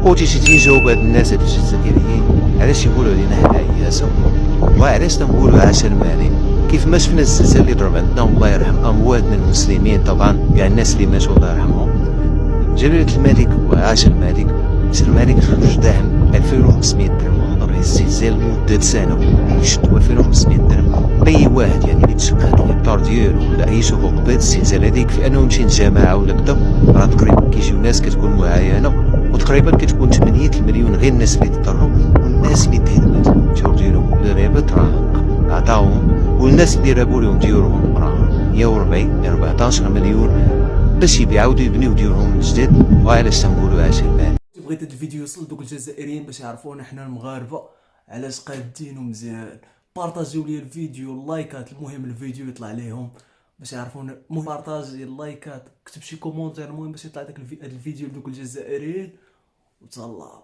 وتيجي تيجاوب هاد الناس هاد الجزائريين علاش يقولوا علينا حنايا ياسر، والله علاش تنقولوا عاش الملك. كيف ما شفنا الزلزال اللي ضرب عندنا الله يرحم امواتنا المسلمين طبعا كاع الناس اللي ماتوا الله يرحمهم. جلالة الملك وعاش الملك. سير الملك دعم 2500 درهم من ضرب الزلزال لمدة سنة، يشدوا 2500 درهم أي واحد يعني اللي تشق هاد الإطار ديالو ولا يشوف عقبات الزلزال هذيك في أنه يمشي لجماعة ولا كدا، راه تقريبا كيجيو ناس كتكون معاينة، وتقريبا كتكون 8 المليون غير الناس اللي تضروا، والناس اللي تهدمت الديور ديالهم اللي ريبت راه عطاوهم، والناس اللي رابوا لهم ديورهم راه 140 14 مليون باش يعاودوا يبنيو ديورهم من جديد. وعلاش تنقولوا عاش الملك. بغيت هاد الفيديو يوصل دوك الجزائريين باش يعرفونا حنا المغاربه علاش قادين ومزيان. بارطاجيو لي الفيديو، اللايكات، المهم الفيديو يطلع ليهم باش يعرفونا. المهم بارطاجي اللايكات، كتب شي كومونتير المهم باش يطلع داك الفيديو لدوك الجزائريين. وتهلا.